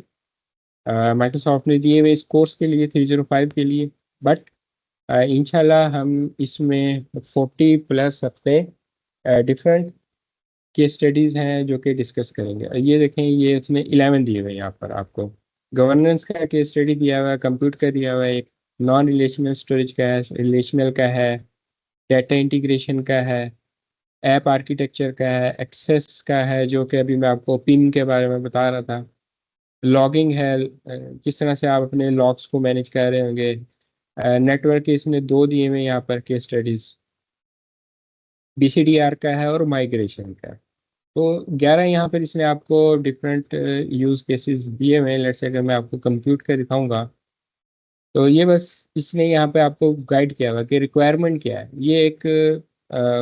माइक्रोसॉफ्ट ने दिए हुए इस कोर्स के लिए 305 के लिए। बट इंशाल्लाह हम इसमें 40+ हफ्ते डिफरेंट केस स्टडीज हैं जो कि डिस्कस करेंगे। ये देखें, ये इसमें 11 दिए हुए हैं यहाँ पर आपको। गवर्नेंस का केस स्टडी दिया हुआ है, कंप्यूट का दिया हुआ है, एक नॉन रिलेशनल स्टोरेज का है, रिलेशनल का है, डाटा इंटीग्रेशन का है, ऐप आर्किटेक्चर का है, एक्सेस का है जो कि अभी मैं आपको पिन के बारे में बता रहा था, लॉगिंग है, किस तरह से आप अपने लॉग्स को मैनेज कर रहे होंगे। नेटवर्क के इसमें 2 दिए हुए हैं यहाँ पर केस स्टडीज, BCDR का है और माइग्रेशन का है। तो 11 यहाँ पर इसने आपको डिफरेंट यूज केसेस दिए हुए हैं। लेट्स से अगर मैं आपको कंप्यूट कर दिखाऊंगा, तो ये बस इसने यहाँ पे आपको गाइड किया हुआ कि रिक्वायरमेंट क्या है। ये एक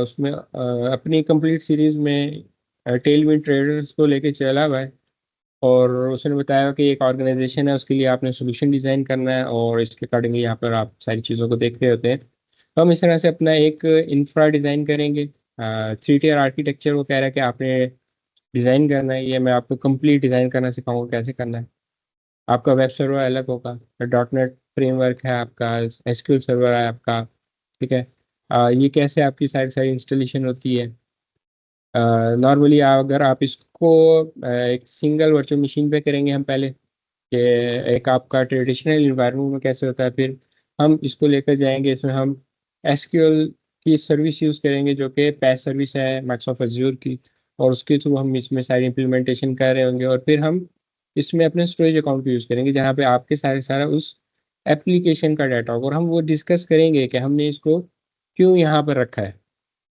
उसमें अपनी कंप्लीट सीरीज में टेलविंड ट्रेडर्स को लेके चला हुआ है, और उसने बताया कि एक ऑर्गेनाइजेशन है, उसके लिए आपने सोल्यूशन डिज़ाइन करना है, और इसके अकॉर्डिंगली यहाँ पर आप सारी चीज़ों को देख रहे होते हैं। तो हम इस तरह से अपना एक इंफ्रा डिज़ाइन करेंगे। 3 tier आर्किटेक्चर वो कह रहा है कि आपने डिज़ाइन करना है, ये मैं आपको कंप्लीट डिज़ाइन करना सिखाऊंगा कैसे करना है। आपका वेब सर्वर अलग होगा, .NET फ्रेमवर्क है आपका, SQL सर्वर है आपका, ठीक है। ये कैसे आपकी सारी सारी इंस्टॉलेशन होती है। नॉर्मली अगर आप इसको एक सिंगल वर्चुअल मशीन पे करेंगे हम पहले, कि एक आपका ट्रेडिशनल इन्वायरमेंट में कैसे होता है, फिर हम इसको लेकर जाएंगे, इसमें हम SQL की सर्विस यूज़ करेंगे जो कि पैस सर्विस है माइक्रोसॉफ्ट अज्योर की, और उसके थ्रू हम इसमें सारी इंप्लीमेंटेशन कर रहे होंगे, और फिर हम इसमें अपने स्टोरेज अकाउंट को यूज़ करेंगे जहाँ पे आपके सारे सारा उस एप्लीकेशन का डाटा होगा, और हम वो डिस्कस करेंगे कि हमने इसको क्यों यहाँ पर रखा है,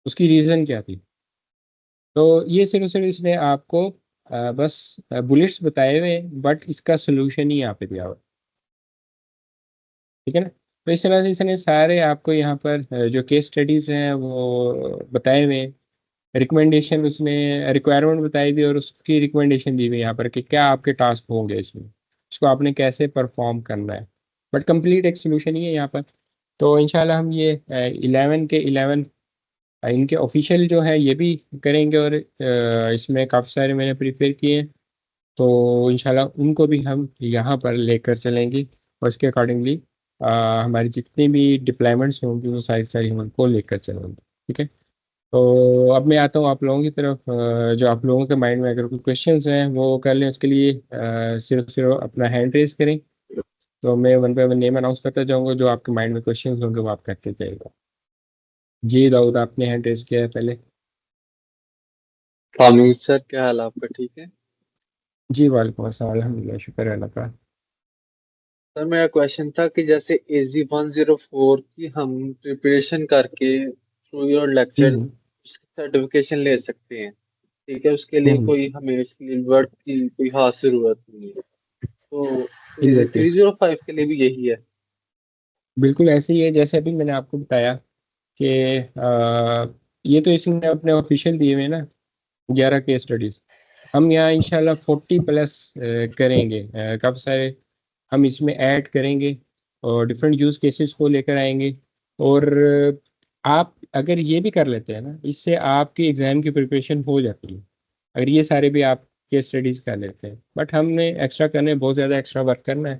उसकी रीज़न क्या थी। तो ये सिर्फ इसने आपको बस बुलेट्स बताए हुए, बट इसका सोल्यूशन ही यहाँ पे दिया हुआ है, ठीक है ना। तो इस तरह से इसने सारे आपको यहाँ पर जो केस स्टडीज हैं वो बताए हुए हैं, रिकमेंडेशन उसने रिक्वायरमेंट बताई हुई, और उसकी रिकमेंडेशन दी हुई यहाँ पर कि क्या आपके टास्क होंगे इसमें, उसको आपने कैसे परफॉर्म करना है, बट कंप्लीट एक सोल्यूशन ही है यहाँ पर। तो इंशाल्लाह हम ये 11 के 11 इनके ऑफिशियल जो है ये भी करेंगे, और इसमें काफ़ी सारे मैंने प्रिपेयर किए हैं, तो इंशाल्लाह उनको भी हम यहाँ पर लेकर चलेंगे, और उसके अकॉर्डिंगली हमारी जितनी भी डिप्लॉयमेंट्स होंगी वो सारी सारी हम उनको लेकर चलेंगे, ठीक है। तो अब मैं आता हूँ आप लोगों की तरफ। जो आप लोगों के माइंड में अगर कोई क्वेश्चंस हैं वो कर लें, उसके लिए सिर्फ अपना हैंड रेज करें, तो मैं one by one name announce करता जाऊँगा, जो आपके माइंड में क्वेश्चंस होंगे वो आप करते जाइएगा। जी दाऊद, आपने हैंड रेज किया है पहले। हामिद सर, क्या हाल आपका? ठीक है जी वालेकुम अस्सलाम, अल्हम्दुलिल्लाह, शुक्र है अल्लाह का। सर। मेरा क्वेश्चन था कि जैसे AZ-104 की हम प्रिपरेशन करके थ्रू योर लेक्चर्स हम्म उसकी सर्टिफिकेशन ले सकते हैं, ठीक है। उसके लिए हम्म कोई हमें सिलेबस की कोई खास जरूरत नहीं है, तो एजी एग्जैक्टली, 305 के लिए भी यही है? बिल्कुल ऐसे ही है जैसे अभी मैंने आपको बताया कि ये तो इसने अपने ऑफिशियल दिए हुए हैं ना 11 केस स्टडीज। हम यहाँ इंशाल्लाह 40+ करेंगे, काफ़ी सारे हम इसमें ऐड करेंगे, और डिफरेंट यूज़ केसेस को लेकर आएंगे। और आप अगर ये भी कर लेते हैं ना, इससे आपकी एग्ज़ाम की प्रिपरेशन हो जाती है, अगर ये सारे भी आप केस स्टडीज़ कर लेते हैं। बट हमने एक्स्ट्रा करने, बहुत ज़्यादा एक्स्ट्रा वर्क करना है,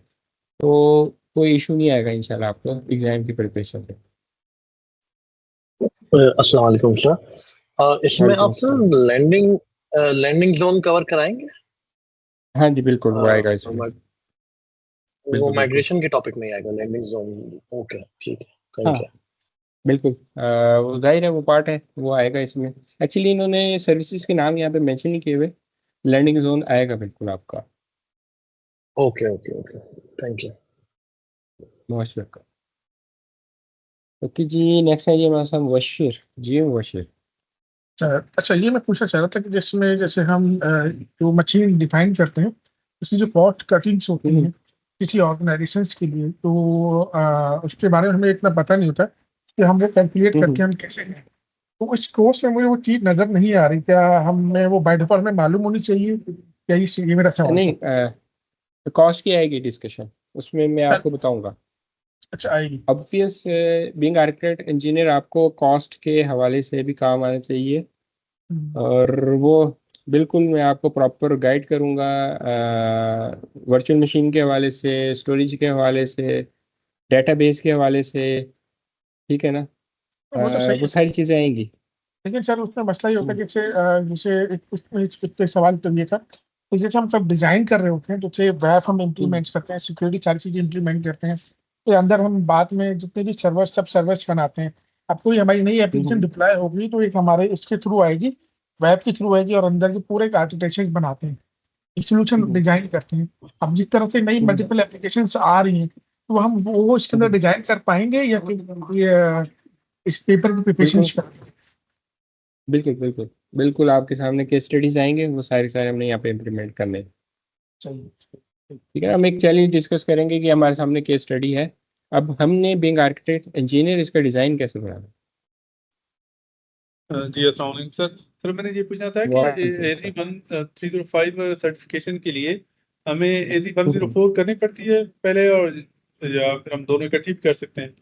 तो कोई इशू नहीं आएगा इंशाल्लाह आपको एग्ज़ाम की प्रिपरेशन में। अस्सलाम वालेकुम सर। इसमें वालेकुम आप अस्सलाम। सर लैंडिंग जोन कवर कराएंगे? हाँ जी बिल्कुल, वो आएगा अ, इसमें। वो बिल्कुल बिल्कुल। माइग्रेशन के टॉपिक में ही आएगा लैंडिंग जोन। ओके, ठीक है, हाँ थैंक यू। बिल्कुल, वो जाहिर है वो पार्ट है, वो आएगा इसमें। एक्चुअली इन्होंने सर्विसेज के नाम यहाँ पे मेंशन नहीं किए हुए, लैंडिंग जोन आएगा बिल्कुल आपका। Okay okay okay, thank you. Most welcome. Okay ji, next है जी हमारे साथ मुबशिर जी, मुबशिर। अच्छा, ये मैं पूछना चाह रहा था कि जिसमें जैसे हम जो मशीन डिफाइन करते हैं उसकी जो कॉस्ट कटिंग्स होती हम्म हैं किसी ऑर्गेनाइजेशंस के लिए, तो उसके बारे में हमें इतना पता नहीं होता कि हम वो कैलकुलेट हम्म। करके हम कैसे करें। तो इस कोर्स में मुझे वो चीज़ नज़र नहीं आ रही, क्या हमें वो बाय डिफॉल्ट में मालूम होनी चाहिए? क्या ये मेरा सवाल था। नहीं, कॉस्ट की आएगी डिस्कशन, उसमें मैं सर, आपको बताऊंगा। अच्छा, आएगी। ऑब्वियस, बीइंग आर्किटेक्ट इंजीनियर आपको कॉस्ट के हवाले से भी काम आना चाहिए, हम्म, और वो बिल्कुल मैं आपको प्रॉपर गाइड करूंगा, वर्चुअल मशीन के हवाले से, स्टोरेज के हवाले से, डेटाबेस के हवाले से, ठीक है ना। वो तो सही वो है। सारी चीज़ें आएंगी। लेकिन सर उसमें मसला ये होता है कि जैसे एक सवाल तो ये था, तो जैसे हम सब डिजाइन कर रहे होते हैं, तो जैसे वेब हम इम्प्लीमेंट करते हैं, सिक्योरिटी सारी चीजें इम्प्लीमेंट करते हैं, तो अंदर हम बाद में जितने भी सर्वर्स सब सर्वर्स बनाते हैं, अब कोई हमारी नई एप्लीकेशन डिप्लॉय होगी तो एक हमारे इसके थ्रू आएगी, वेब के थ्रू आएगी, और अंदर के पूरे आर्किटेक्चर बनाते हैं, एक सोल्यूशन डिजाइन करते हैं। अब जिस तरह से नई मल्टीपल एप्लीकेशन आ रही हैं, तो हम वो इसके अंदर डिजाइन कर पाएंगे या फिर ये इस पेपर की प्रिपरेशन करेंगे? बिल्कुल बिल्कुल बिल्कुल, आपके सामने केस स्टडीज आएंगे, वो सारे हमने यहाँ पे इम्प्लीमेंट करने हैं। चाहिए। ठीक है, हम एक चैलेंज डिस्कस करेंगे कि हमारे सामने केस स्टडी है, अब हमने बीइंग आर्किटेक्ट इंजीनियर इसका डिजाइन कैसे बनाना। जी अस्सलाम वालेकुम सर। सर मैंने ये पूछना था कि वालेकुम एजी 1305 सर्टिफिकेशन के लिए हमें एजी 104 करनी पड़ती है पहले, और या फिर हम दोनों इकट्ठी भी कर सकते हैं?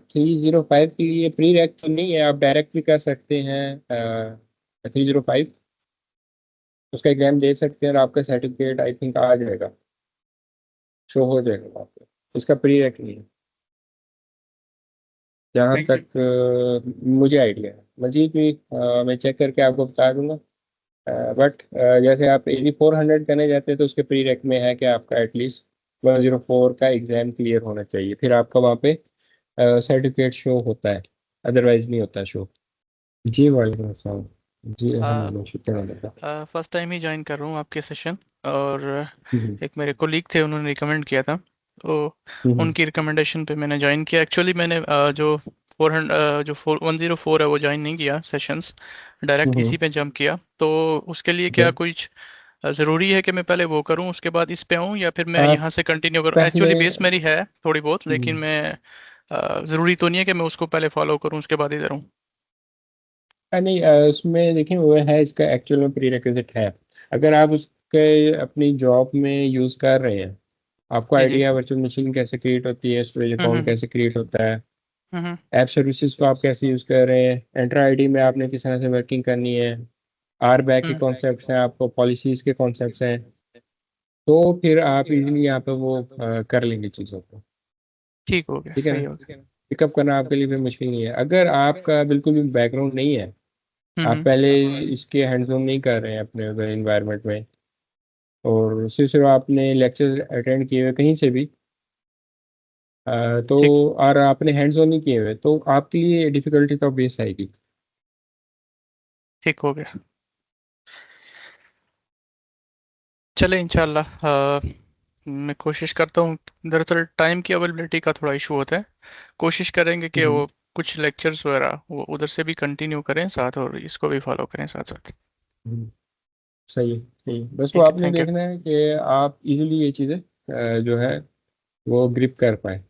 305 के लिए प्री रैक तो नहीं है, आप डायरेक्ट भी कर सकते हैं 305, उसका एग्जाम दे सकते हैं और आपका सर्टिफिकेट आई थिंक आ जाएगा, शो हो जाएगा आपको, इसका प्री रैक नहीं है जहाँ Thank you. तक मुझे आइडिया है। मजीद भी मैं चेक करके आपको बता दूंगा, बट जैसे आप एजी 400 करने जाते हैं तो उसके प्री रैक में है कि आपका एटलीस्ट 104 का एग्जाम क्लियर होना चाहिए, फिर आपका वहाँ पे सर्टिफिकेट शो होता है, अदरवाइज नहीं होता शो। जी वालेकुम अस्सलाम। जी अल्हम्दुलिल्लाह, शुक्र। फर्स्ट टाइम ही ज्वाइन कर रहा हूँ आपके सेशन, और हम्म, एक मेरे कोलीग थे, उन्होंने रिकमेंड किया था, तो उनकी रिकमेंडेशन पे मैंने ज्वाइन किया। एक्चुअली मैंने जो 104 है वो ज्वाइन नहीं किया सेशंस, डायरेक्ट इसी पे जंप किया। तो उसके लिए क्या कुछ ज़रूरी है कि मैं पहले वो करूँ उसके बाद इस पे आऊँ, या फिर मैं आप यहाँ से कंटिन्यू करूँ? पहले एक्चुअली बेस मेरी है थोड़ी बहुत, लेकिन मैं ज़रूरी तो नहीं है कि मैं उसको पहले फॉलो करूँ उसके बाद इधर हूँ। नहीं, उसमें देखिए वो है, इसका एक्चुअल में प्री रिक्विजिट है, अगर आप उसके अपनी जॉब में यूज़ कर रहे हैं, आपको जी जी। आइडिया वर्चुअल मशीन कैसे क्रिएट होती है, स्टोरेज अकाउंट हम्म कैसे क्रिएट होता है, हम्म ऐप सर्विसेज को आप कैसे यूज़ कर रहे हैं, एंट्रा आईडी में आपने किस तरह से वर्किंग करनी है, आर बैक के हम्म, कॉन्सेप्ट्स हैं, आपको पॉलिसीज के कॉन्सेप्ट्स हैं, तो फिर आप इजीली यहाँ पे वो कर लेंगे चीज़ों को। ठीक हो गया, ठीक है ना, सही हो गया। पिकअप करना आपके लिए भी मुश्किल नहीं है, अगर आपका बिल्कुल भी बैकग्राउंड नहीं है, आप हम्म, पहले इसके हैंड्स ऑन नहीं कर रहे हैं अपने इन्वायरमेंट में, और सिर्फ आपने लेक्चर अटेंड किए हुए कहीं से भी, तो ठीक और आपने हैंड्स ऑन नहीं किए हुए, तो आपके लिए डिफिकल्टी तो बेस आएगी। ठीक हो गया। चले इंशाल्लाह, मैं कोशिश करता हूँ। दरअसल टाइम की अवेलेबिलिटी का थोड़ा इशू होता है, कोशिश करेंगे कि वो कुछ लेक्चर्स वगैरह वो उधर से भी कंटिन्यू करें साथ, और इसको भी फॉलो करें साथ साथ। हम्म, सही है, सही है। बस वो ठीक है, आपने थैंक यू। देखना है कि आप इजीली ये चीज़ें जो है वो ग्रिप कर पाए।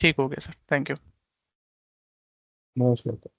ठीक हो गया sir, thank you. Most welcome.